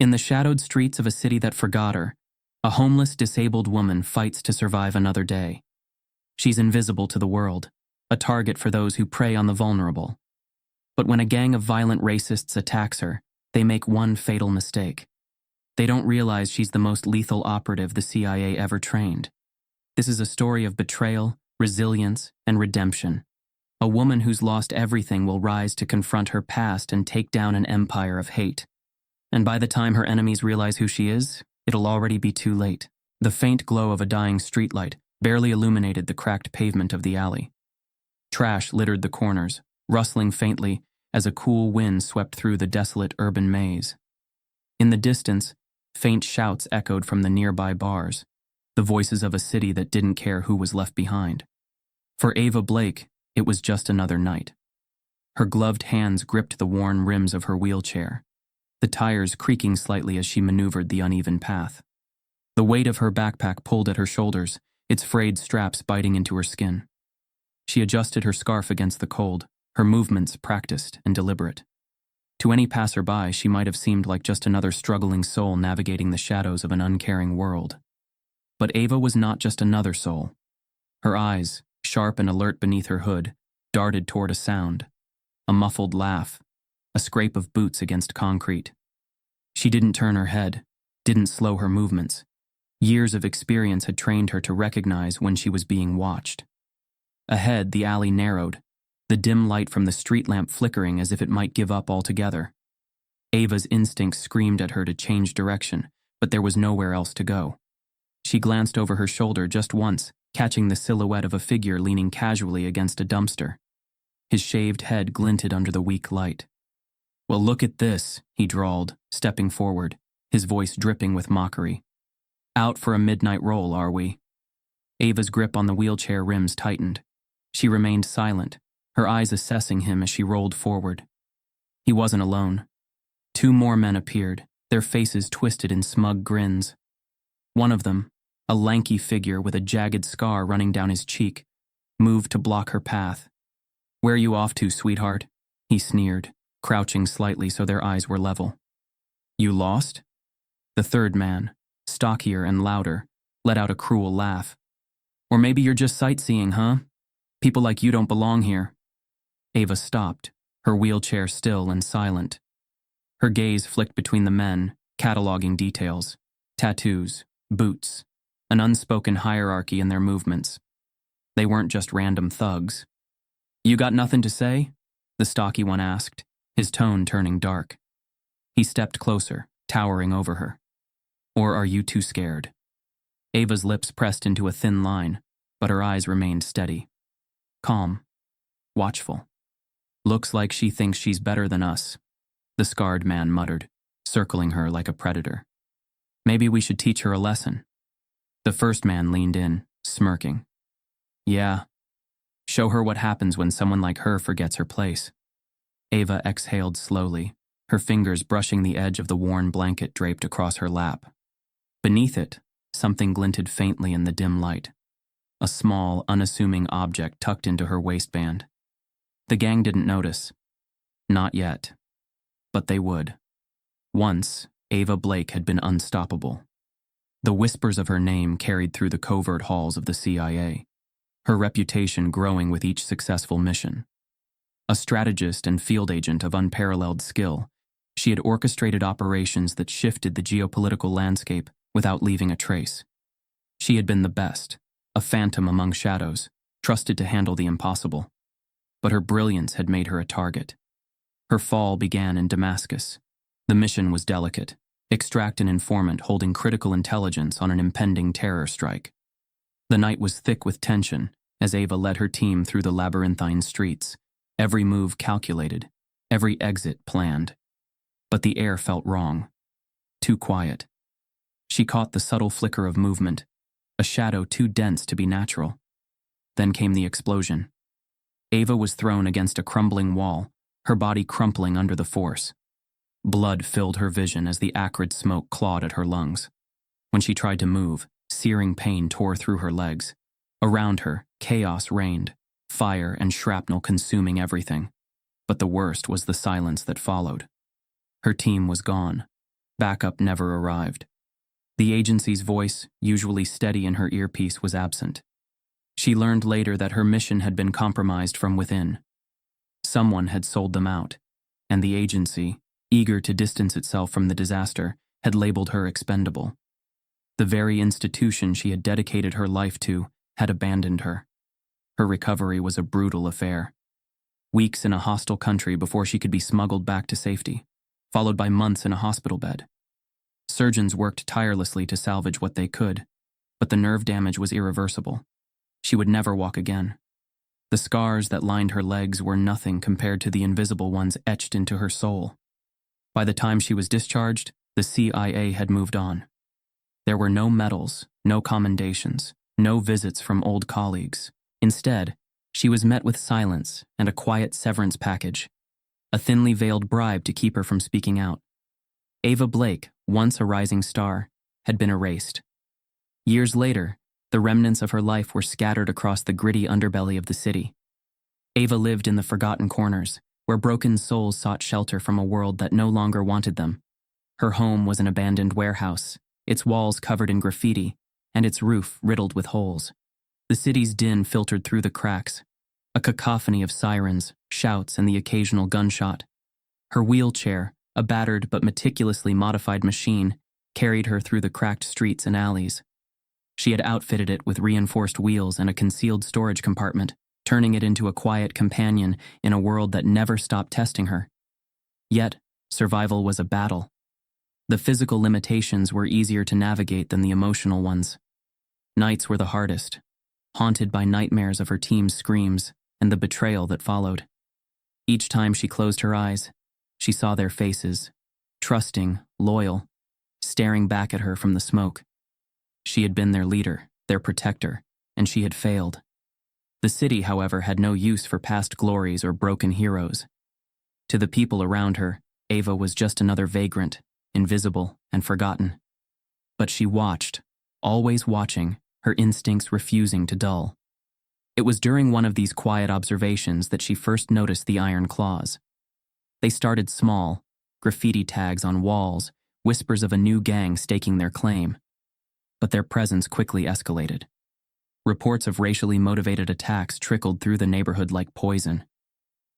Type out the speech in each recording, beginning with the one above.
In the shadowed streets of a city that forgot her, a homeless, disabled woman fights to survive another day. She's invisible to the world, a target for those who prey on the vulnerable. But when a gang of violent racists attacks her, they make one fatal mistake. They don't realize she's the most lethal operative the CIA ever trained. This is a story of betrayal, resilience, and redemption. A woman who's lost everything will rise to confront her past and take down an empire of hate. And by the time her enemies realize who she is, it'll already be too late. The faint glow of a dying streetlight barely illuminated the cracked pavement of the alley. Trash littered the corners, rustling faintly as a cool wind swept through the desolate urban maze. In the distance, faint shouts echoed from the nearby bars, the voices of a city that didn't care who was left behind. For Ava Blake, it was just another night. Her gloved hands gripped the worn rims of her wheelchair, the tires creaking slightly as she maneuvered the uneven path. The weight of her backpack pulled at her shoulders, its frayed straps biting into her skin. She adjusted her scarf against the cold, her movements practiced and deliberate. To any passerby, she might have seemed like just another struggling soul navigating the shadows of an uncaring world. But Ava was not just another soul. Her eyes, sharp and alert beneath her hood, darted toward a sound, a muffled laugh, a scrape of boots against concrete. She didn't turn her head, didn't slow her movements. Years of experience had trained her to recognize when she was being watched. Ahead, the alley narrowed, the dim light from the street lamp flickering as if it might give up altogether. Ava's instincts screamed at her to change direction, but there was nowhere else to go. She glanced over her shoulder just once, catching the silhouette of a figure leaning casually against a dumpster. His shaved head glinted under the weak light. "Well, look at this," he drawled, stepping forward, his voice dripping with mockery. "Out for a midnight roll, are we?" Ava's grip on the wheelchair rims tightened. She remained silent, her eyes assessing him as she rolled forward. He wasn't alone. Two more men appeared, their faces twisted in smug grins. One of them, a lanky figure with a jagged scar running down his cheek, moved to block her path. "Where are you off to, sweetheart?" he sneered, crouching slightly so their eyes were level. "You lost?" The third man, stockier and louder, let out a cruel laugh. "Or maybe you're just sightseeing, huh? People like you don't belong here." Ava stopped, her wheelchair still and silent. Her gaze flicked between the men, cataloging details: tattoos, boots, an unspoken hierarchy in their movements. They weren't just random thugs. "You got nothing to say?" the stocky one asked, his tone turning dark. He stepped closer, towering over her. "Or are you too scared?" Ava's lips pressed into a thin line, but her eyes remained steady. Calm. Watchful. "Looks like she thinks she's better than us," the scarred man muttered, circling her like a predator. "Maybe we should teach her a lesson." The first man leaned in, smirking. "Yeah. Show her what happens when someone like her forgets her place." Ava exhaled slowly, her fingers brushing the edge of the worn blanket draped across her lap. Beneath it, something glinted faintly in the dim light. A small, unassuming object tucked into her waistband. The gang didn't notice. Not yet. But they would. Once, Ava Blake had been unstoppable. The whispers of her name carried through the covert halls of the CIA, her reputation growing with each successful mission. A strategist and field agent of unparalleled skill, she had orchestrated operations that shifted the geopolitical landscape without leaving a trace. She had been the best, a phantom among shadows, trusted to handle the impossible. But her brilliance had made her a target. Her fall began in Damascus. The mission was delicate: extract an informant holding critical intelligence on an impending terror strike. The night was thick with tension as Ava led her team through the labyrinthine streets, every move calculated, every exit planned. But the air felt wrong. Too quiet. She caught the subtle flicker of movement, a shadow too dense to be natural. Then came the explosion. Ava was thrown against a crumbling wall, her body crumpling under the force. Blood filled her vision as the acrid smoke clawed at her lungs. When she tried to move, searing pain tore through her legs. Around her, chaos reigned, fire and shrapnel consuming everything. But the worst was the silence that followed. Her team was gone. Backup never arrived. The agency's voice, usually steady in her earpiece, was absent. She learned later that her mission had been compromised from within. Someone had sold them out, and the agency, eager to distance itself from the disaster, had labeled her expendable. The very institution she had dedicated her life to had abandoned her. Her recovery was a brutal affair. Weeks in a hostile country before she could be smuggled back to safety, followed by months in a hospital bed. Surgeons worked tirelessly to salvage what they could, but the nerve damage was irreversible. She would never walk again. The scars that lined her legs were nothing compared to the invisible ones etched into her soul. By the time she was discharged, the CIA had moved on. There were no medals, no commendations, no visits from old colleagues. Instead, she was met with silence and a quiet severance package, a thinly veiled bribe to keep her from speaking out. Ava Blake, once a rising star, had been erased. Years later, the remnants of her life were scattered across the gritty underbelly of the city. Ava lived in the forgotten corners, where broken souls sought shelter from a world that no longer wanted them. Her home was an abandoned warehouse, its walls covered in graffiti, and its roof riddled with holes. The city's din filtered through the cracks, a cacophony of sirens, shouts, and the occasional gunshot. Her wheelchair, a battered but meticulously modified machine, carried her through the cracked streets and alleys. She had outfitted it with reinforced wheels and a concealed storage compartment, turning it into a quiet companion in a world that never stopped testing her. Yet, survival was a battle. The physical limitations were easier to navigate than the emotional ones. Nights were the hardest, haunted by nightmares of her team's screams and the betrayal that followed. Each time she closed her eyes, she saw their faces, trusting, loyal, staring back at her from the smoke. She had been their leader, their protector, and she had failed. The city, however, had no use for past glories or broken heroes. To the people around her, Ava was just another vagrant, invisible and forgotten. But she watched, always watching, her instincts refusing to dull. It was during one of these quiet observations that she first noticed the iron claws. They started small, graffiti tags on walls, whispers of a new gang staking their claim. But their presence quickly escalated. Reports of racially motivated attacks trickled through the neighborhood like poison.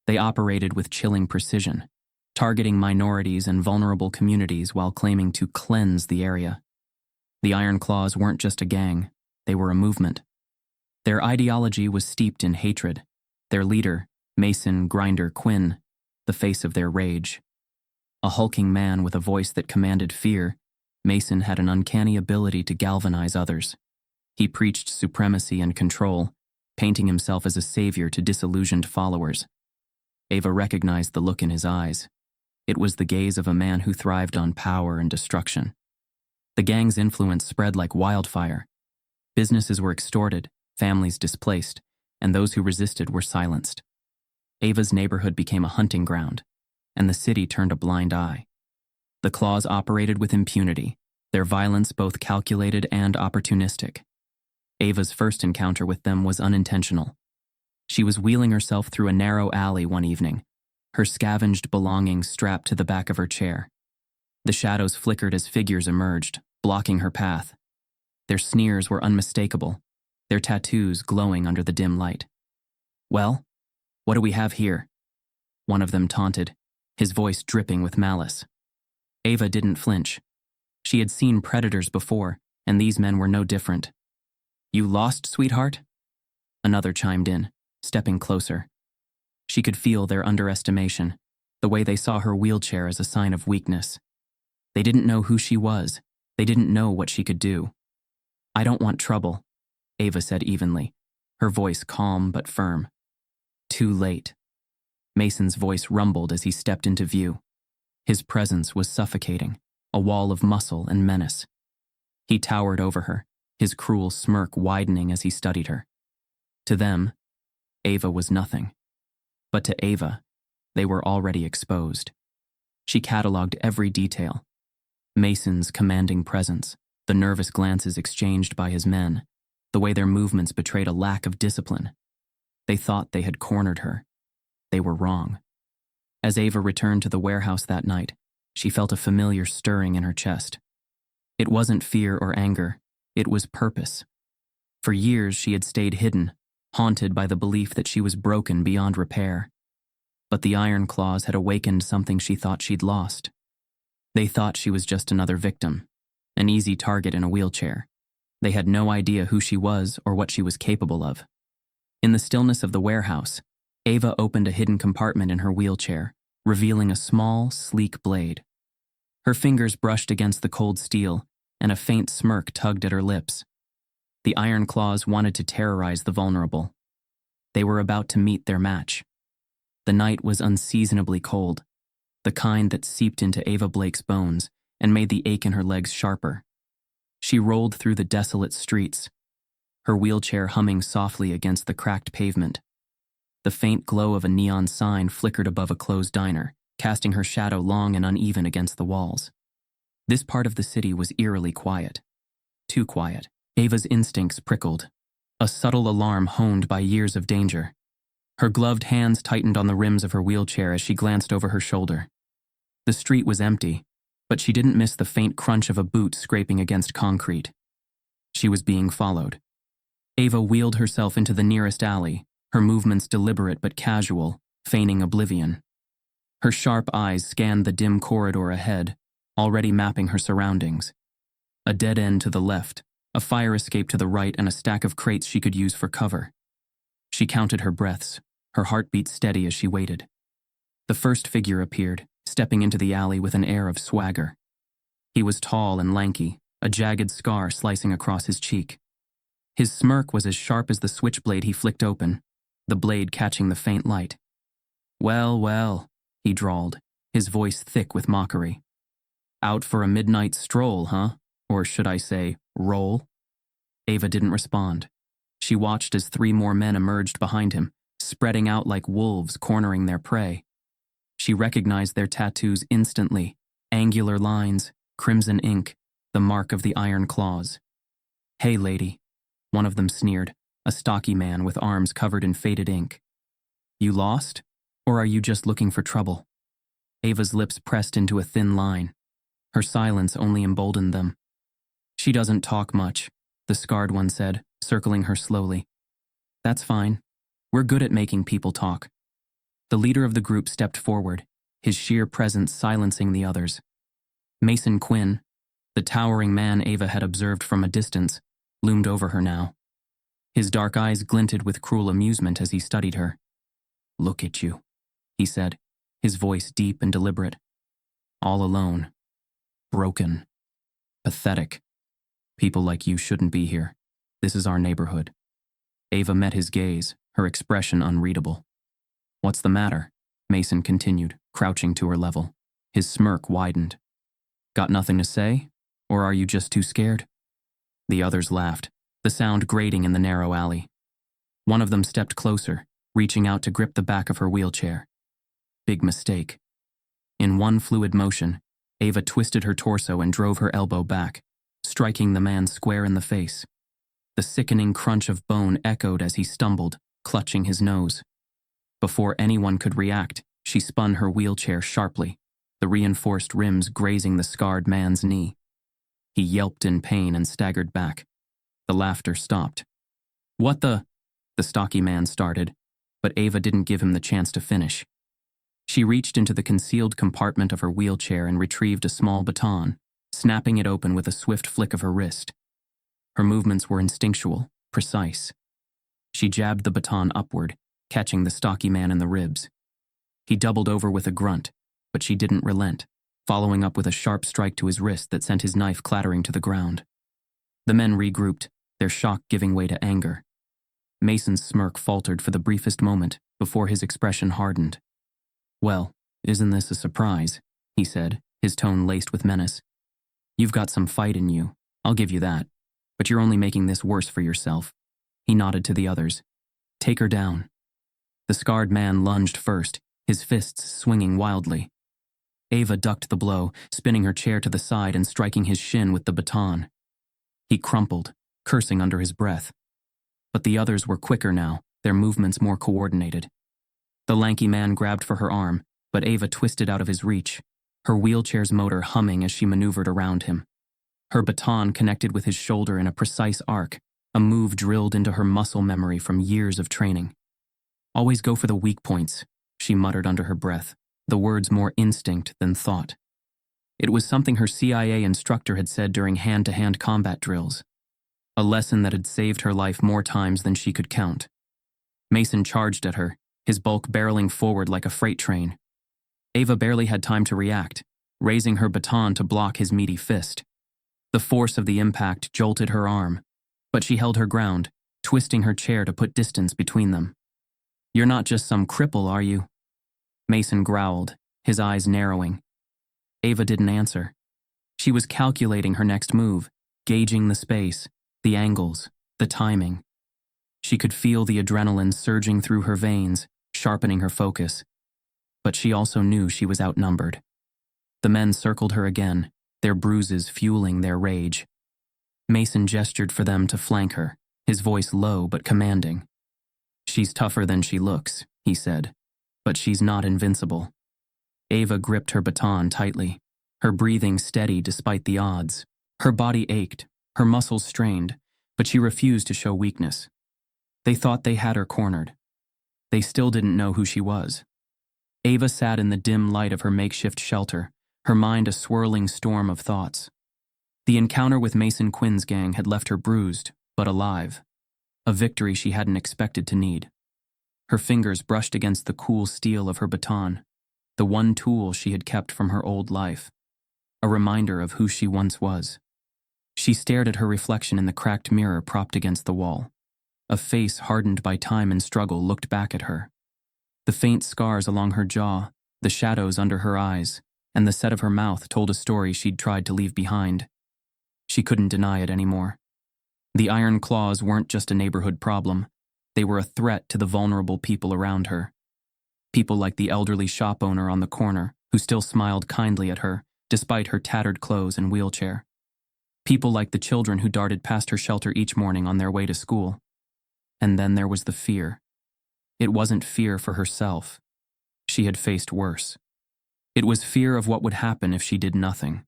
They operated with chilling precision, targeting minorities and vulnerable communities while claiming to cleanse the area. The Iron Claws weren't just a gang, they were a movement. Their ideology was steeped in hatred. Their leader, Mason Grinder Quinn, the face of their rage. A hulking man with a voice that commanded fear, Mason had an uncanny ability to galvanize others. He preached supremacy and control, painting himself as a savior to disillusioned followers. Ava recognized the look in his eyes. It was the gaze of a man who thrived on power and destruction. The gang's influence spread like wildfire. Businesses were extorted, families displaced, and those who resisted were silenced. Ava's neighborhood became a hunting ground, and the city turned a blind eye. The Claws operated with impunity, their violence both calculated and opportunistic. Ava's first encounter with them was unintentional. She was wheeling herself through a narrow alley one evening, her scavenged belongings strapped to the back of her chair. The shadows flickered as figures emerged, blocking her path. Their sneers were unmistakable, their tattoos glowing under the dim light. "Well, what do we have here?" one of them taunted, his voice dripping with malice. Ava didn't flinch. She had seen predators before, and these men were no different. "You lost, sweetheart?" Another chimed in, stepping closer. She could feel their underestimation, the way they saw her wheelchair as a sign of weakness. They didn't know who she was. They didn't know what she could do. "I don't want trouble," Ava said evenly, her voice calm but firm. Too late. Mason's voice rumbled as he stepped into view. His presence was suffocating, a wall of muscle and menace. He towered over her, his cruel smirk widening as he studied her. To them, Ava was nothing. But to Ava, they were already exposed. She cataloged every detail. Mason's commanding presence, the nervous glances exchanged by his men, the way their movements betrayed a lack of discipline. They thought they had cornered her. They were wrong. As Ava returned to the warehouse that night, She felt a familiar stirring in her chest. It wasn't fear or anger, it was purpose. For years she had stayed hidden, haunted by the belief that she was broken beyond repair. But the Iron Claws had awakened something she thought she'd lost. They thought she was just another victim, an easy target in a wheelchair. They had no idea who she was or what she was capable of. In the stillness of the warehouse, Ava opened a hidden compartment in her wheelchair, revealing a small, sleek blade. Her fingers brushed against the cold steel, and a faint smirk tugged at her lips. The Iron Claws wanted to terrorize the vulnerable. They were about to meet their match. The night was unseasonably cold, the kind that seeped into Ava Blake's bones and made the ache in her legs sharper. She rolled through the desolate streets, her wheelchair humming softly against the cracked pavement. The faint glow of a neon sign flickered above a closed diner, casting her shadow long and uneven against the walls. This part of the city was eerily quiet. Too quiet. Ava's instincts prickled, a subtle alarm honed by years of danger. Her gloved hands tightened on the rims of her wheelchair as she glanced over her shoulder. The street was empty, but she didn't miss the faint crunch of a boot scraping against concrete. She was being followed. Ava wheeled herself into the nearest alley, her movements deliberate but casual, feigning oblivion. Her sharp eyes scanned the dim corridor ahead, already mapping her surroundings. A dead end to the left, a fire escape to the right, and a stack of crates she could use for cover. She counted her breaths, her heartbeat steady as she waited. The first figure appeared, stepping into the alley with an air of swagger. He was tall and lanky, a jagged scar slicing across his cheek. His smirk was as sharp as the switchblade he flicked open, the blade catching the faint light. "Well, well," he drawled, his voice thick with mockery. "Out for a midnight stroll, huh? Or should I say, roll?" Ava didn't respond. She watched as 3 more men emerged behind him, spreading out like wolves cornering their prey. She recognized their tattoos instantly, angular lines, crimson ink, the mark of the Iron Claws. "Hey, lady," one of them sneered, a stocky man with arms covered in faded ink. "You lost? Or are you just looking for trouble?" Ava's lips pressed into a thin line. Her silence only emboldened them. "She doesn't talk much," the scarred one said, circling her slowly. "That's fine. We're good at making people talk." The leader of the group stepped forward, his sheer presence silencing the others. Mason Quinn, the towering man Ava had observed from a distance, loomed over her now. His dark eyes glinted with cruel amusement as he studied her. "Look at you," he said, his voice deep and deliberate. "All alone. Broken. Pathetic. People like you shouldn't be here. This is our neighborhood." Ava met his gaze, her expression unreadable. "What's the matter?" Mason continued, crouching to her level. His smirk widened. "Got nothing to say? Or are you just too scared?" The others laughed, the sound grating in the narrow alley. One of them stepped closer, reaching out to grip the back of her wheelchair. Big mistake. In one fluid motion, Ava twisted her torso and drove her elbow back, striking the man square in the face. The sickening crunch of bone echoed as he stumbled, clutching his nose. Before anyone could react, she spun her wheelchair sharply, the reinforced rims grazing the scarred man's knee. He yelped in pain and staggered back. The laughter stopped. "What the?" the stocky man started, but Ava didn't give him the chance to finish. She reached into the concealed compartment of her wheelchair and retrieved a small baton, snapping it open with a swift flick of her wrist. Her movements were instinctual, precise. She jabbed the baton upward, catching the stocky man in the ribs. He doubled over with a grunt, but she didn't relent, following up with a sharp strike to his wrist that sent his knife clattering to the ground. The men regrouped, their shock giving way to anger. Mason's smirk faltered for the briefest moment before his expression hardened. "Well, isn't this a surprise?" he said, his tone laced with menace. "You've got some fight in you, I'll give you that, but you're only making this worse for yourself." He nodded to the others. "Take her down." The scarred man lunged first, his fists swinging wildly. Ava ducked the blow, spinning her chair to the side and striking his shin with the baton. He crumpled, cursing under his breath. But the others were quicker now, their movements more coordinated. The lanky man grabbed for her arm, but Ava twisted out of his reach. her wheelchair's motor humming as she maneuvered around him. Her baton connected with his shoulder in a precise arc, a move drilled into her muscle memory from years of training. "Always go for the weak points," she muttered under her breath, the words more instinct than thought. It was something her CIA instructor had said during hand-to-hand combat drills, a lesson that had saved her life more times than she could count. Mason charged at her, his bulk barreling forward like a freight train. Ava barely had time to react, raising her baton to block his meaty fist. The force of the impact jolted her arm, but she held her ground, twisting her chair to put distance between them. "You're not just some cripple, are you?" Mason growled, his eyes narrowing. Ava didn't answer. She was calculating her next move, gauging the space, the angles, the timing. She could feel the adrenaline surging through her veins, sharpening her focus. But she also knew she was outnumbered. The men circled her again, their bruises fueling their rage. Mason gestured for them to flank her, his voice low but commanding. "She's tougher than she looks," he said, "but she's not invincible." Ava gripped her baton tightly, her breathing steady despite the odds. Her body ached, her muscles strained, but she refused to show weakness. They thought they had her cornered. They still didn't know who she was. Ava sat in the dim light of her makeshift shelter, her mind a swirling storm of thoughts. The encounter with Mason Quinn's gang had left her bruised, but alive. A victory she hadn't expected to need. Her fingers brushed against the cool steel of her baton, the one tool she had kept from her old life. A reminder of who she once was. She stared at her reflection in the cracked mirror propped against the wall. A face hardened by time and struggle looked back at her. The faint scars along her jaw, the shadows under her eyes, and the set of her mouth told a story she'd tried to leave behind. She couldn't deny it anymore. The iron claws weren't just a neighborhood problem. They were a threat to the vulnerable people around her. People like the elderly shop owner on the corner, who still smiled kindly at her, despite her tattered clothes and wheelchair. People like the children who darted past her shelter each morning on their way to school. And then there was the fear. It wasn't fear for herself. She had faced worse. It was fear of what would happen if she did nothing.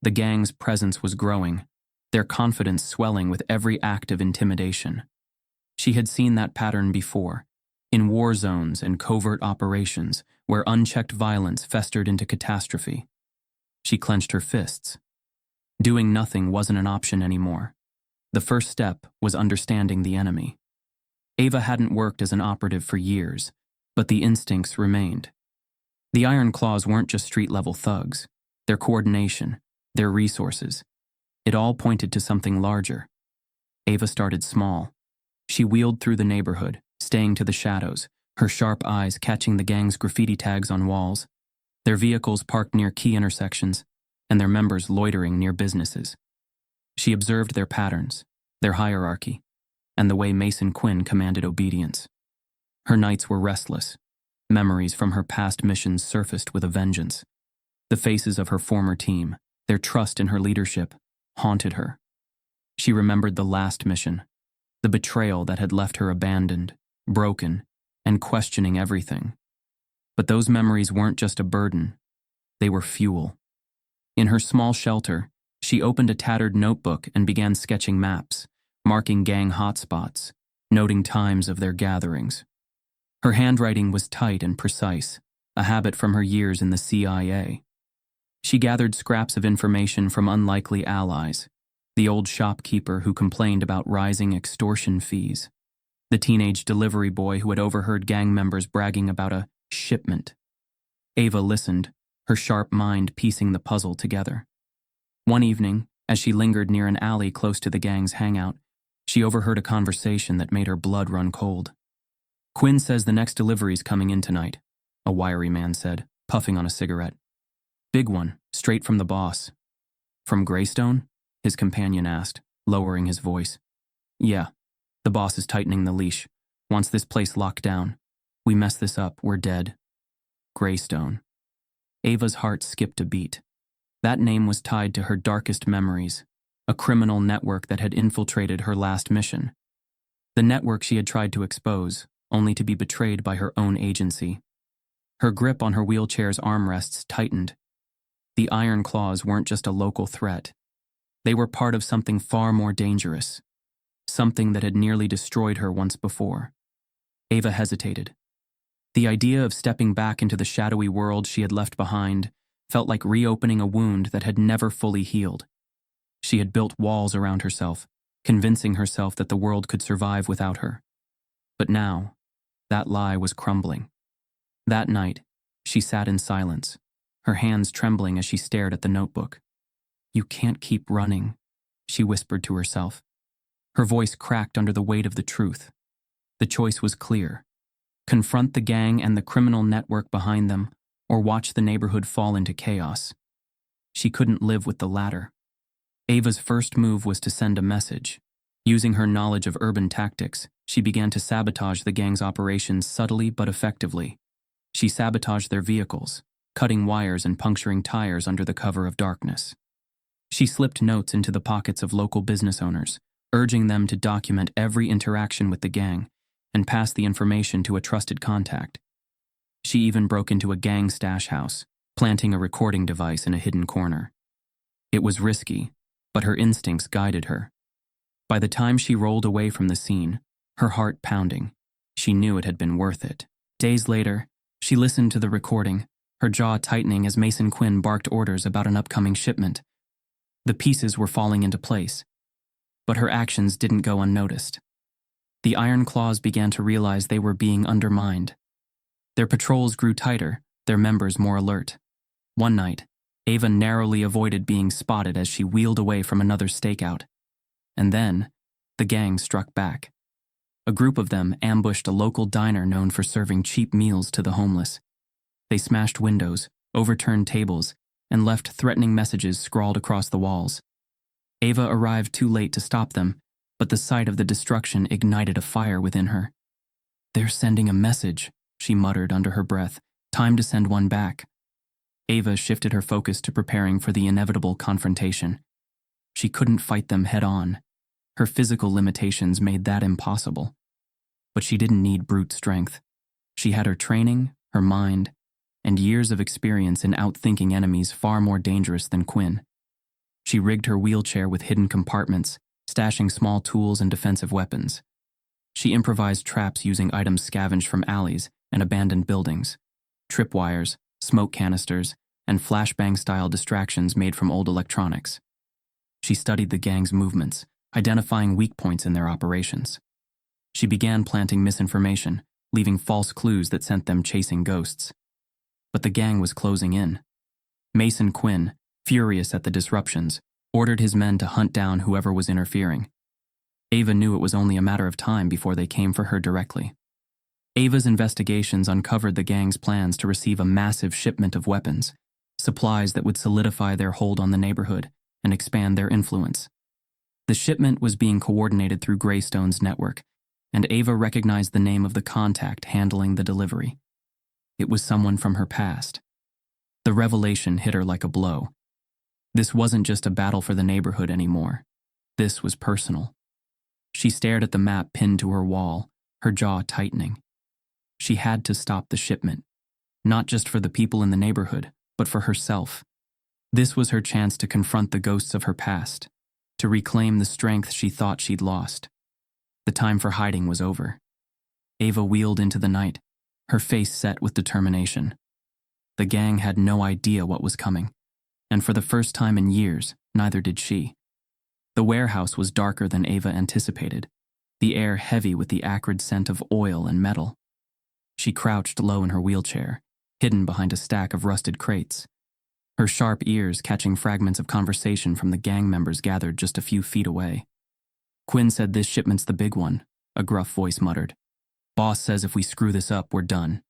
The gang's presence was growing, their confidence swelling with every act of intimidation. She had seen that pattern before, in war zones and covert operations where unchecked violence festered into catastrophe. She clenched her fists. Doing nothing wasn't an option anymore. The first step was understanding the enemy. Ava hadn't worked as an operative for years, but the instincts remained. The Iron Claws weren't just street-level thugs. Their coordination, their resources, it all pointed to something larger. Ava started small. She wheeled through the neighborhood, staying to the shadows, her sharp eyes catching the gang's graffiti tags on walls, their vehicles parked near key intersections, and their members loitering near businesses. She observed their patterns, their hierarchy, and the way Mason Quinn commanded obedience. Her nights were restless. Memories from her past missions surfaced with a vengeance. The faces of her former team, their trust in her leadership, haunted her. She remembered the last mission, the betrayal that had left her abandoned, broken, and questioning everything. But those memories weren't just a burden. They were fuel. In her small shelter, she opened a tattered notebook and began sketching maps, marking gang hotspots, noting times of their gatherings. Her handwriting was tight and precise, a habit from her years in the CIA. She gathered scraps of information from unlikely allies, the old shopkeeper who complained about rising extortion fees, the teenage delivery boy who had overheard gang members bragging about a shipment. Ava listened, her sharp mind piecing the puzzle together. One evening, as she lingered near an alley close to the gang's hangout, she overheard a conversation that made her blood run cold. "Quinn says the next delivery's coming in tonight," a wiry man said, puffing on a cigarette. "Big one, straight from the boss." "From Greystone?" his companion asked, lowering his voice. "Yeah, the boss is tightening the leash. Wants this place locked down. We mess this up, we're dead." Greystone. Ava's heart skipped a beat. That name was tied to her darkest memories, a criminal network that had infiltrated her last mission. The network she had tried to expose, only to be betrayed by her own agency. Her grip on her wheelchair's armrests tightened. The Iron Claws weren't just a local threat. They were part of something far more dangerous, something that had nearly destroyed her once before. Ava hesitated. The idea of stepping back into the shadowy world she had left behind felt like reopening a wound that had never fully healed. She had built walls around herself, convincing herself that the world could survive without her. But now, that lie was crumbling. That night, she sat in silence, her hands trembling as she stared at the notebook. "You can't keep running," she whispered to herself. Her voice cracked under the weight of the truth. The choice was clear: confront the gang and the criminal network behind them, or watch the neighborhood fall into chaos. She couldn't live with the latter. Ava's first move was to send a message. Using her knowledge of urban tactics, she began to sabotage the gang's operations subtly but effectively. She sabotaged their vehicles, cutting wires and puncturing tires under the cover of darkness. She slipped notes into the pockets of local business owners, urging them to document every interaction with the gang and pass the information to a trusted contact. She even broke into a gang stash house, planting a recording device in a hidden corner. It was risky, but her instincts guided her. By the time she rolled away from the scene, her heart pounding, she knew it had been worth it. Days later, she listened to the recording, her jaw tightening as Mason Quinn barked orders about an upcoming shipment. The pieces were falling into place, but her actions didn't go unnoticed. The Iron Claws began to realize they were being undermined. Their patrols grew tighter, their members more alert. One night, Ava narrowly avoided being spotted as she wheeled away from another stakeout. And then, the gang struck back. A group of them ambushed a local diner known for serving cheap meals to the homeless. They smashed windows, overturned tables, and left threatening messages scrawled across the walls. Ava arrived too late to stop them, but the sight of the destruction ignited a fire within her. "They're sending a message," she muttered under her breath. "Time to send one back." Ava shifted her focus to preparing for the inevitable confrontation. She couldn't fight them head-on. Her physical limitations made that impossible. But she didn't need brute strength. She had her training, her mind, and years of experience in outthinking enemies far more dangerous than Quinn. She rigged her wheelchair with hidden compartments, stashing small tools and defensive weapons. She improvised traps using items scavenged from alleys and abandoned buildings, tripwires, smoke canisters, and flashbang-style distractions made from old electronics. She studied the gang's movements, identifying weak points in their operations. She began planting misinformation, leaving false clues that sent them chasing ghosts. But the gang was closing in. Mason Quinn, furious at the disruptions, ordered his men to hunt down whoever was interfering. Ava knew it was only a matter of time before they came for her directly. Ava's investigations uncovered the gang's plans to receive a massive shipment of weapons, supplies that would solidify their hold on the neighborhood and expand their influence. The shipment was being coordinated through Greystone's network, and Ava recognized the name of the contact handling the delivery. It was someone from her past. The revelation hit her like a blow. This wasn't just a battle for the neighborhood anymore. This was personal. She stared at the map pinned to her wall, her jaw tightening. She had to stop the shipment, not just for the people in the neighborhood, but for herself. This was her chance to confront the ghosts of her past, to reclaim the strength she thought she'd lost. The time for hiding was over. Ava wheeled into the night, her face set with determination. The gang had no idea what was coming, and for the first time in years, neither did she. The warehouse was darker than Ava anticipated, the air heavy with the acrid scent of oil and metal. She crouched low in her wheelchair, hidden behind a stack of rusted crates, her sharp ears catching fragments of conversation from the gang members gathered just a few feet away. "Quinn said this shipment's the big one," a gruff voice muttered. "Boss says if we screw this up, we're done."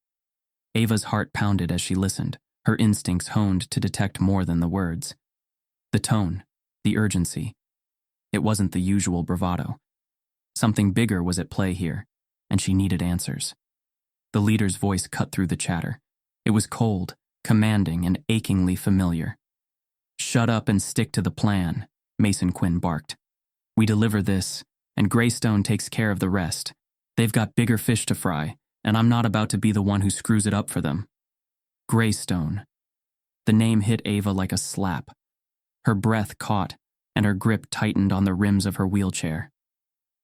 Ava's heart pounded as she listened, her instincts honed to detect more than the words. The tone, the urgency. It wasn't the usual bravado. Something bigger was at play here, and she needed answers. The leader's voice cut through the chatter. It was cold, commanding, and achingly familiar. "Shut up and stick to the plan," Mason Quinn barked. "We deliver this, and Greystone takes care of the rest. They've got bigger fish to fry, and I'm not about to be the one who screws it up for them." Greystone. The name hit Ava like a slap. Her breath caught, and her grip tightened on the rims of her wheelchair.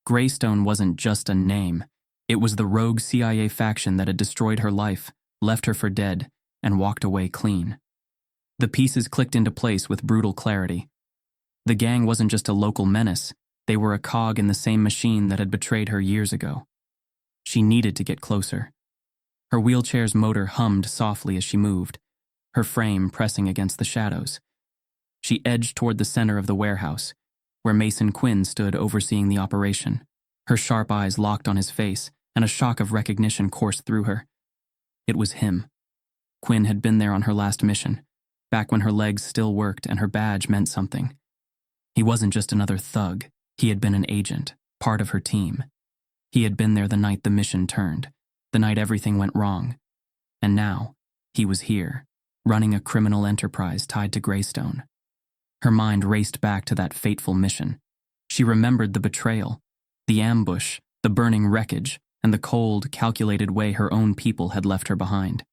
Greystone wasn't just a name. It was the rogue CIA faction that had destroyed her life, left her for dead, and walked away clean. The pieces clicked into place with brutal clarity. The gang wasn't just a local menace. They were a cog in the same machine that had betrayed her years ago. She needed to get closer. Her wheelchair's motor hummed softly as she moved, her frame pressing against the shadows. She edged toward the center of the warehouse, where Mason Quinn stood overseeing the operation. Her sharp eyes locked on his face, and a shock of recognition coursed through her. It was him. Quinn had been there on her last mission, back when her legs still worked and her badge meant something. He wasn't just another thug. He had been an agent, part of her team. He had been there the night the mission turned, the night everything went wrong. And now, he was here, running a criminal enterprise tied to Greystone. Her mind raced back to that fateful mission. She remembered the betrayal, the ambush, the burning wreckage, and the cold, calculated way her own people had left her behind.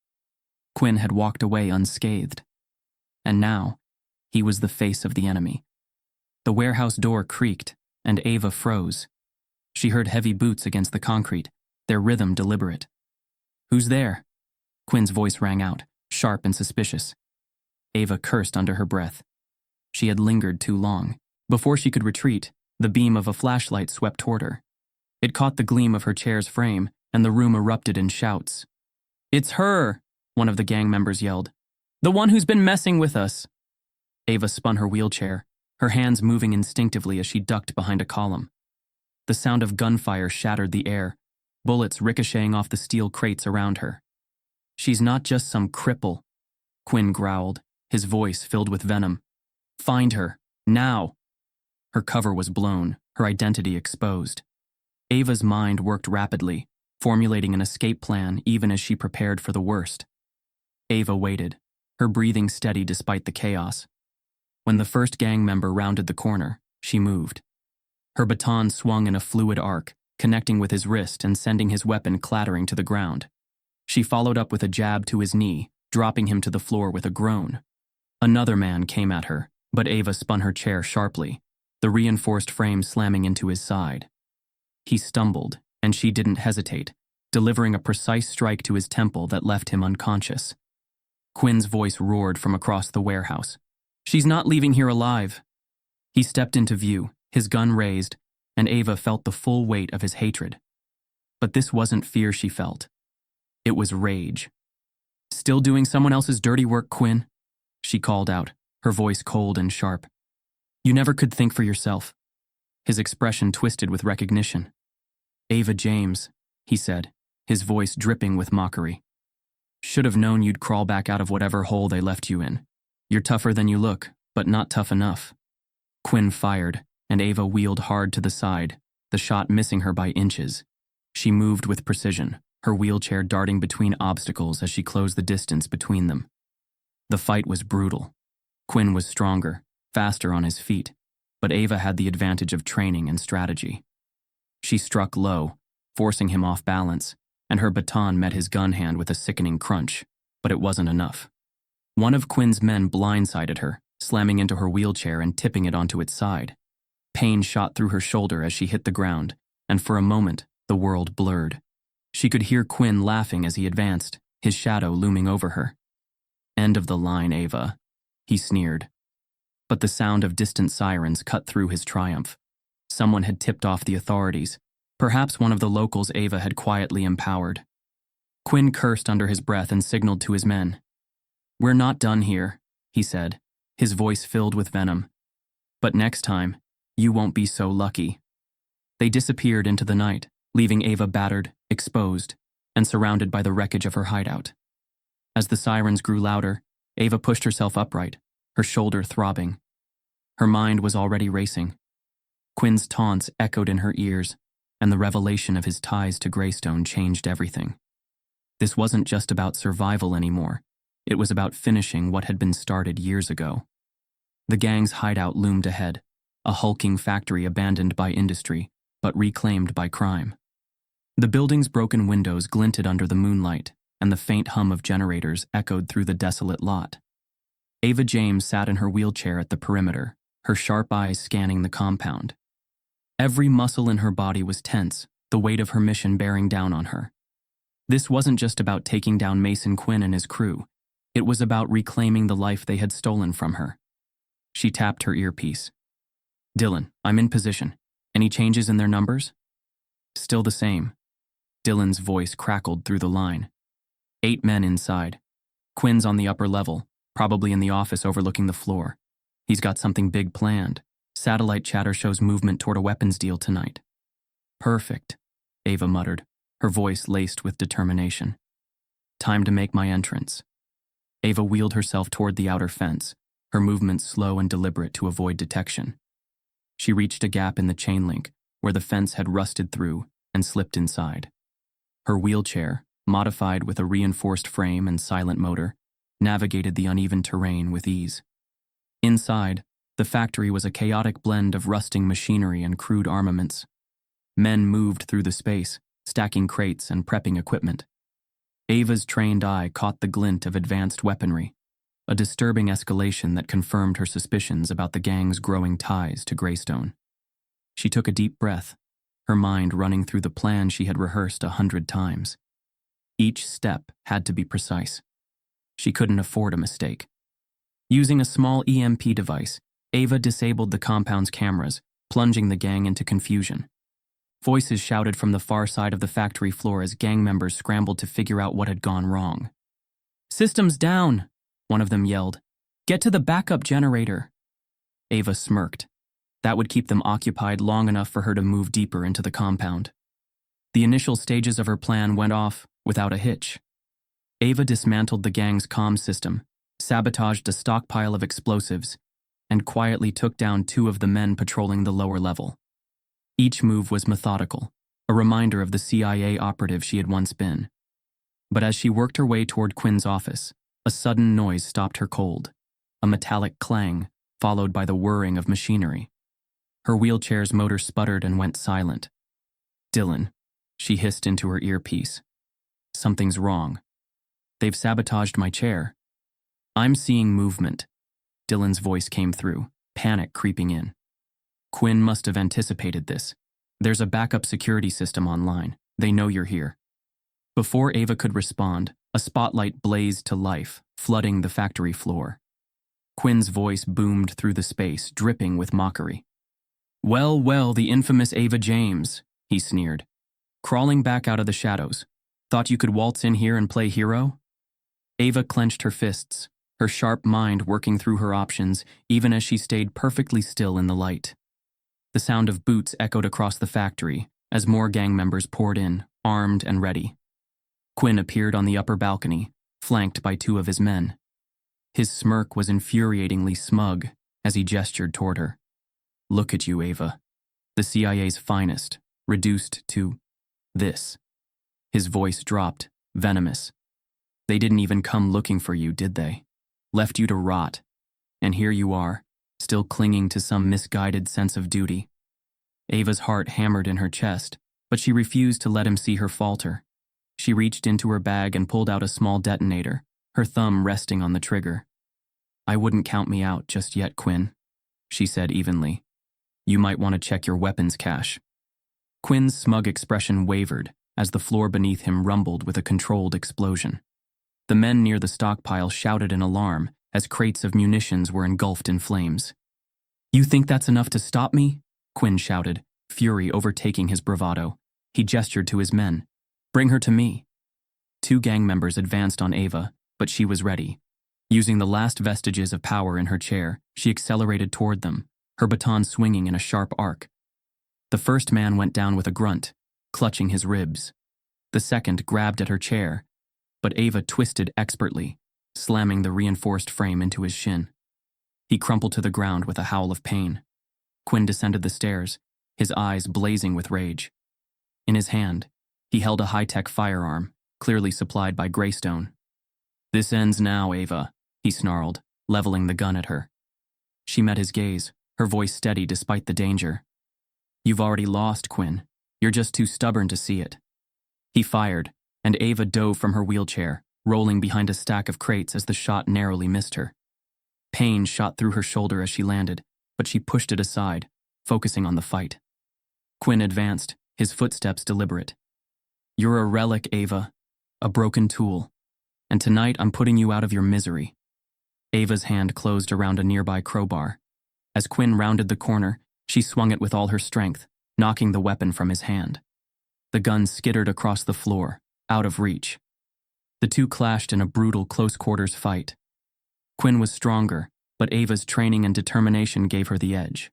Quinn had walked away unscathed. And now, he was the face of the enemy. The warehouse door creaked, and Ava froze. She heard heavy boots against the concrete, their rhythm deliberate. "Who's there?" Quinn's voice rang out, sharp and suspicious. Ava cursed under her breath. She had lingered too long. Before she could retreat, the beam of a flashlight swept toward her. It caught the gleam of her chair's frame, and the room erupted in shouts. "It's her!" one of the gang members yelled. "The one who's been messing with us!" Ava spun her wheelchair, her hands moving instinctively as she ducked behind a column. The sound of gunfire shattered the air, bullets ricocheting off the steel crates around her. "She's not just some cripple," Quinn growled, his voice filled with venom. "Find her, now!" Her cover was blown, her identity exposed. Ava's mind worked rapidly, formulating an escape plan even as she prepared for the worst. Ava waited, her breathing steady despite the chaos. When the first gang member rounded the corner, she moved. Her baton swung in a fluid arc, connecting with his wrist and sending his weapon clattering to the ground. She followed up with a jab to his knee, dropping him to the floor with a groan. Another man came at her, but Ava spun her chair sharply, the reinforced frame slamming into his side. He stumbled, and she didn't hesitate, delivering a precise strike to his temple that left him unconscious. Quinn's voice roared from across the warehouse. "She's not leaving here alive." He stepped into view, his gun raised, and Ava felt the full weight of his hatred. But this wasn't fear she felt. It was rage. "Still doing someone else's dirty work, Quinn?" she called out, her voice cold and sharp. "You never could think for yourself." His expression twisted with recognition. "Ava James," he said, his voice dripping with mockery. "Should have known you'd crawl back out of whatever hole they left you in. You're tougher than you look, but not tough enough." Quinn fired, and Ava wheeled hard to the side, the shot missing her by inches. She moved with precision, her wheelchair darting between obstacles as she closed the distance between them. The fight was brutal. Quinn was stronger, faster on his feet, but Ava had the advantage of training and strategy. She struck low, forcing him off balance, and her baton met his gun hand with a sickening crunch, but it wasn't enough. One of Quinn's men blindsided her, slamming into her wheelchair and tipping it onto its side. Pain shot through her shoulder as she hit the ground, and for a moment, the world blurred. She could hear Quinn laughing as he advanced, his shadow looming over her. "End of the line, Ava," he sneered. But the sound of distant sirens cut through his triumph. Someone had tipped off the authorities, perhaps one of the locals Ava had quietly empowered. Quinn cursed under his breath and signaled to his men. "We're not done here," he said, his voice filled with venom. "But next time, you won't be so lucky." They disappeared into the night, leaving Ava battered, exposed, and surrounded by the wreckage of her hideout. As the sirens grew louder, Ava pushed herself upright, her shoulder throbbing. Her mind was already racing. Quinn's taunts echoed in her ears, and the revelation of his ties to Greystone changed everything. This wasn't just about survival anymore. It was about finishing what had been started years ago. The gang's hideout loomed ahead, a hulking factory abandoned by industry, but reclaimed by crime. The building's broken windows glinted under the moonlight, and the faint hum of generators echoed through the desolate lot. Ava James sat in her wheelchair at the perimeter, her sharp eyes scanning the compound. Every muscle in her body was tense, the weight of her mission bearing down on her. This wasn't just about taking down Mason Quinn and his crew. It was about reclaiming the life they had stolen from her. She tapped her earpiece. "Dylan, I'm in position. Any changes in their numbers?" "Still the same." Dylan's voice crackled through the line. 8 men inside. Quinn's on the upper level, probably in the office overlooking the floor. He's got something big planned. Satellite chatter shows movement toward a weapons deal tonight. "Perfect," Ava muttered, her voice laced with determination. "Time to make my entrance." Ava wheeled herself toward the outer fence, her movements slow and deliberate to avoid detection. She reached a gap in the chain link where the fence had rusted through and slipped inside. Her wheelchair, modified with a reinforced frame and silent motor, navigated the uneven terrain with ease. Inside, the factory was a chaotic blend of rusting machinery and crude armaments. Men moved through the space, stacking crates and prepping equipment. Ava's trained eye caught the glint of advanced weaponry, a disturbing escalation that confirmed her suspicions about the gang's growing ties to Greystone. She took a deep breath, her mind running through the plan she had rehearsed 100 times. Each step had to be precise. She couldn't afford a mistake. Using a small EMP device, Ava disabled the compound's cameras, plunging the gang into confusion. Voices shouted from the far side of the factory floor as gang members scrambled to figure out what had gone wrong. "Systems down," one of them yelled. "Get to the backup generator." Ava smirked. That would keep them occupied long enough for her to move deeper into the compound. The initial stages of her plan went off without a hitch. Ava dismantled the gang's comm system, sabotaged a stockpile of explosives, and quietly took down 2 of the men patrolling the lower level. Each move was methodical, a reminder of the CIA operative she had once been. But as she worked her way toward Quinn's office, a sudden noise stopped her cold, a metallic clang, followed by the whirring of machinery. Her wheelchair's motor sputtered and went silent. "Dylan," she hissed into her earpiece. "Something's wrong. They've sabotaged my chair." "I'm seeing movement." Dylan's voice came through, panic creeping in. "Quinn must have anticipated this. There's a backup security system online. They know you're here." Before Ava could respond, a spotlight blazed to life, flooding the factory floor. Quinn's voice boomed through the space, dripping with mockery. "Well, well, the infamous Ava James," he sneered. "Crawling back out of the shadows. Thought you could waltz in here and play hero?" Ava clenched her fists, her sharp mind working through her options even as she stayed perfectly still in the light. The sound of boots echoed across the factory as more gang members poured in, armed and ready. Quinn appeared on the upper balcony, flanked by 2 of his men. His smirk was infuriatingly smug as he gestured toward her. "Look at you, Ava. The CIA's finest, reduced to this." His voice dropped, venomous. "They didn't even come looking for you, did they? Left you to rot. And here you are, still clinging to some misguided sense of duty." Ava's heart hammered in her chest, but she refused to let him see her falter. She reached into her bag and pulled out a small detonator, her thumb resting on the trigger. "I wouldn't count me out just yet, Quinn," she said evenly. "You might want to check your weapons cache." Quinn's smug expression wavered as the floor beneath him rumbled with a controlled explosion. The men near the stockpile shouted in alarm as crates of munitions were engulfed in flames. "You think that's enough to stop me?" Quinn shouted, fury overtaking his bravado. He gestured to his men. "Bring her to me." 2 gang members advanced on Ava, but she was ready. Using the last vestiges of power in her chair, she accelerated toward them, her baton swinging in a sharp arc. The first man went down with a grunt, clutching his ribs. The second grabbed at her chair, but Ava twisted expertly, slamming the reinforced frame into his shin. He crumpled to the ground with a howl of pain. Quinn descended the stairs, his eyes blazing with rage. In his hand, he held a high-tech firearm, clearly supplied by Greystone. "This ends now, Ava," he snarled, leveling the gun at her. She met his gaze, her voice steady despite the danger. "You've already lost, Quinn. You're just too stubborn to see it." He fired, and Ava dove from her wheelchair, rolling behind a stack of crates as the shot narrowly missed her. Pain shot through her shoulder as she landed, but she pushed it aside, focusing on the fight. Quinn advanced, his footsteps deliberate. "You're a relic, Ava, a broken tool, and tonight I'm putting you out of your misery." Ava's hand closed around a nearby crowbar. As Quinn rounded the corner, she swung it with all her strength, knocking the weapon from his hand. The gun skittered across the floor, out of reach. The two clashed in a brutal close-quarters fight. Quinn was stronger, but Ava's training and determination gave her the edge.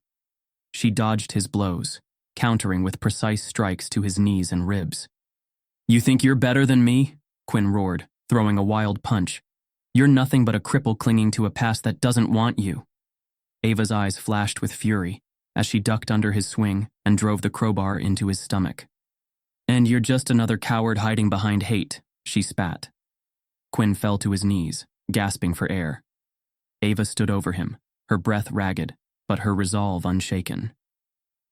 She dodged his blows, countering with precise strikes to his knees and ribs. "You think you're better than me?" Quinn roared, throwing a wild punch. "You're nothing but a cripple clinging to a past that doesn't want you." Ava's eyes flashed with fury as she ducked under his swing and drove the crowbar into his stomach. "And you're just another coward hiding behind hate," she spat. Quinn fell to his knees, gasping for air. Ava stood over him, her breath ragged, but her resolve unshaken.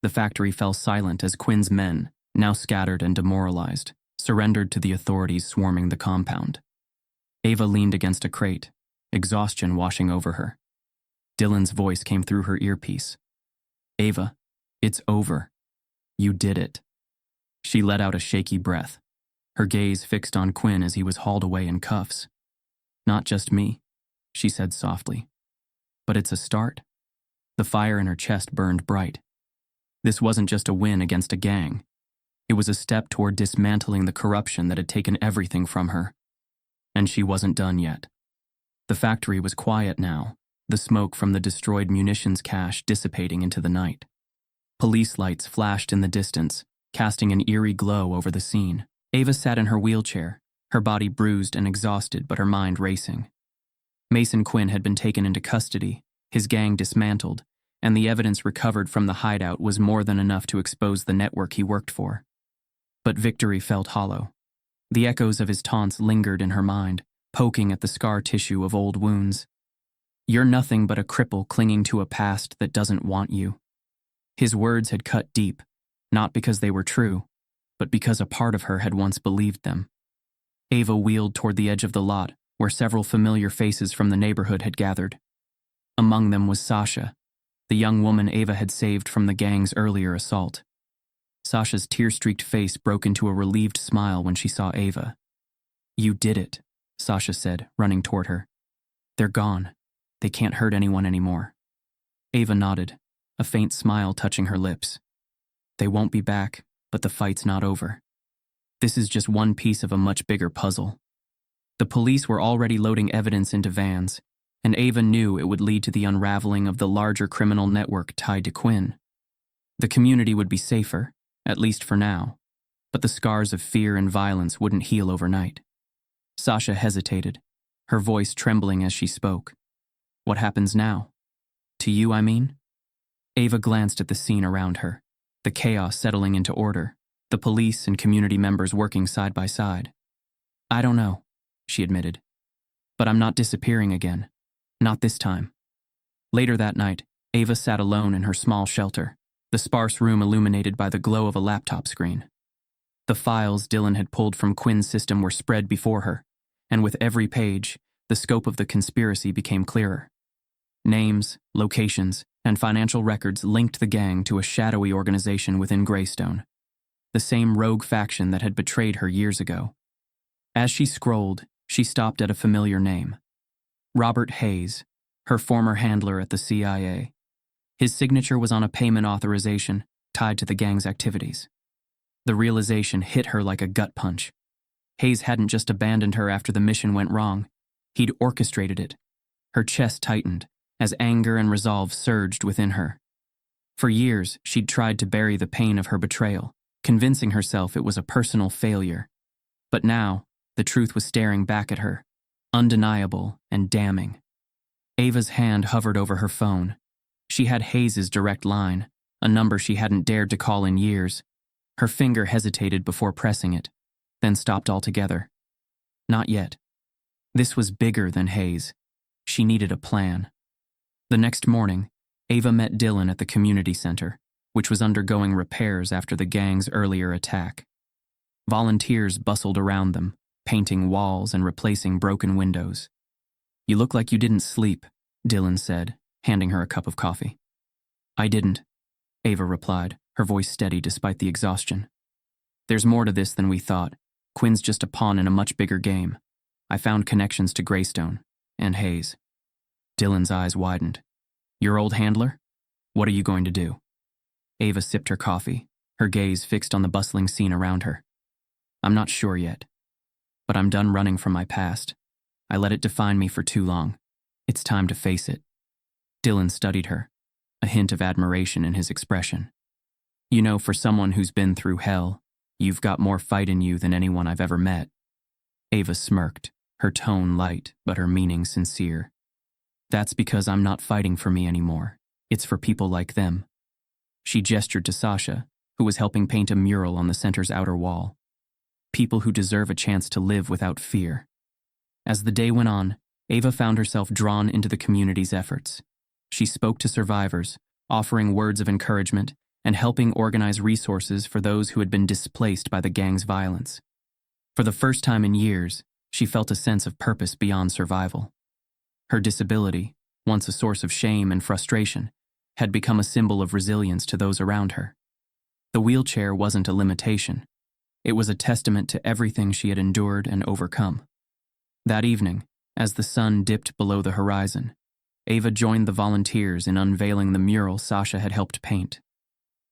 The factory fell silent as Quinn's men, now scattered and demoralized, surrendered to the authorities swarming the compound. Ava leaned against a crate, exhaustion washing over her. Dylan's voice came through her earpiece. "Ava, it's over. You did it." She let out a shaky breath, her gaze fixed on Quinn as he was hauled away in cuffs. "Not just me," she said softly. "But it's a start." The fire in her chest burned bright. This wasn't just a win against a gang. It was a step toward dismantling the corruption that had taken everything from her. And she wasn't done yet. The factory was quiet now, the smoke from the destroyed munitions cache dissipating into the night. Police lights flashed in the distance, casting an eerie glow over the scene. Ava sat in her wheelchair, her body bruised and exhausted but her mind racing. Mason Quinn had been taken into custody, his gang dismantled, and the evidence recovered from the hideout was more than enough to expose the network he worked for. But victory felt hollow. The echoes of his taunts lingered in her mind, poking at the scar tissue of old wounds. "You're nothing but a cripple clinging to a past that doesn't want you." His words had cut deep, not because they were true, but because a part of her had once believed them. Ava wheeled toward the edge of the lot, where several familiar faces from the neighborhood had gathered. Among them was Sasha, the young woman Ava had saved from the gang's earlier assault. Sasha's tear-streaked face broke into a relieved smile when she saw Ava. "You did it," Sasha said, running toward her. "They're gone. They can't hurt anyone anymore." Ava nodded, a faint smile touching her lips. "They won't be back, but the fight's not over. This is just one piece of a much bigger puzzle." The police were already loading evidence into vans, and Ava knew it would lead to the unraveling of the larger criminal network tied to Quinn. The community would be safer, at least for now, but the scars of fear and violence wouldn't heal overnight. Sasha hesitated, her voice trembling as she spoke. "What happens now? To you, I mean?" Ava glanced at the scene around her, the chaos settling into order, the police and community members working side by side. "I don't know," she admitted. "But I'm not disappearing again. Not this time." Later that night, Ava sat alone in her small shelter, the sparse room illuminated by the glow of a laptop screen. The files Dylan had pulled from Quinn's system were spread before her, and with every page, the scope of the conspiracy became clearer. Names, locations, and financial records linked the gang to a shadowy organization within Greystone, the same rogue faction that had betrayed her years ago. As she scrolled, she stopped at a familiar name. Robert Hayes, her former handler at the CIA. His signature was on a payment authorization tied to the gang's activities. The realization hit her like a gut punch. Hayes hadn't just abandoned her after the mission went wrong. He'd orchestrated it. Her chest tightened as anger and resolve surged within her. For years, she'd tried to bury the pain of her betrayal, convincing herself it was a personal failure. But now, the truth was staring back at her, undeniable and damning. Ava's hand hovered over her phone. She had Hayes' direct line, a number she hadn't dared to call in years. Her finger hesitated before pressing it, then stopped altogether. Not yet. This was bigger than Hayes. She needed a plan. The next morning, Ava met Dylan at the community center, which was undergoing repairs after the gang's earlier attack. Volunteers bustled around them, painting walls and replacing broken windows. "You look like you didn't sleep," Dylan said, handing her a cup of coffee. I didn't, Ava replied, her voice steady despite the exhaustion. There's more to this than we thought. Quinn's just a pawn in a much bigger game. I found connections to Greystone and Hayes. Dylan's eyes widened. Your old handler? What are you going to do? Ava sipped her coffee, her gaze fixed on the bustling scene around her. I'm not sure yet. But I'm done running from my past. I let it define me for too long. It's time to face it. Dylan studied her, a hint of admiration in his expression. You know, for someone who's been through hell, you've got more fight in you than anyone I've ever met. Ava smirked, her tone light, but her meaning sincere. That's because I'm not fighting for me anymore. It's for people like them. She gestured to Sasha, who was helping paint a mural on the center's outer wall. People who deserve a chance to live without fear. As the day went on, Ava found herself drawn into the community's efforts. She spoke to survivors, offering words of encouragement and helping organize resources for those who had been displaced by the gang's violence. For the first time in years, she felt a sense of purpose beyond survival. Her disability, once a source of shame and frustration, had become a symbol of resilience to those around her. The wheelchair wasn't a limitation. It was a testament to everything she had endured and overcome. That evening, as the sun dipped below the horizon, Ava joined the volunteers in unveiling the mural Sasha had helped paint.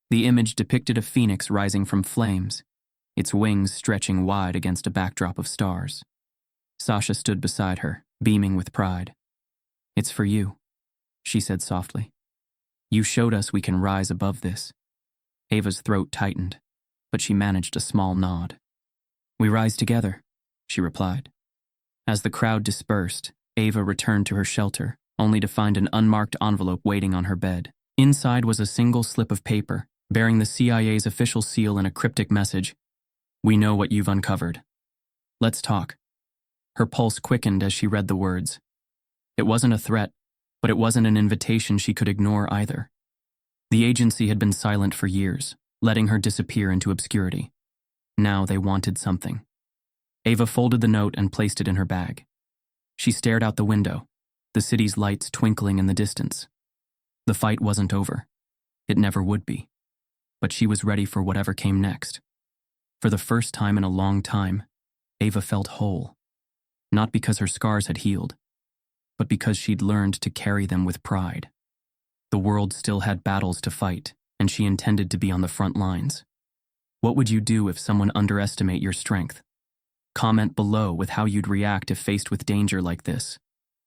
The image depicted a phoenix rising from flames, its wings stretching wide against a backdrop of stars. Sasha stood beside her, beaming with pride. It's for you, she said softly. You showed us we can rise above this. Ava's throat tightened, but she managed a small nod. We rise together, she replied. As the crowd dispersed, Ava returned to her shelter, only to find an unmarked envelope waiting on her bed. Inside was a single slip of paper, bearing the CIA's official seal and a cryptic message. We know what you've uncovered. Let's talk. Her pulse quickened as she read the words. It wasn't a threat, but it wasn't an invitation she could ignore either. The agency had been silent for years, letting her disappear into obscurity. Now they wanted something. Ava folded the note and placed it in her bag. She stared out the window, the city's lights twinkling in the distance. The fight wasn't over. It never would be. But she was ready for whatever came next. For the first time in a long time, Ava felt whole. Not because her scars had healed, but because she'd learned to carry them with pride. The world still had battles to fight, and she intended to be on the front lines. What would you do if someone underestimated your strength? Comment below with how you'd react if faced with danger like this.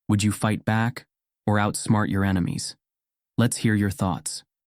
Would you fight back or outsmart your enemies? Let's hear your thoughts.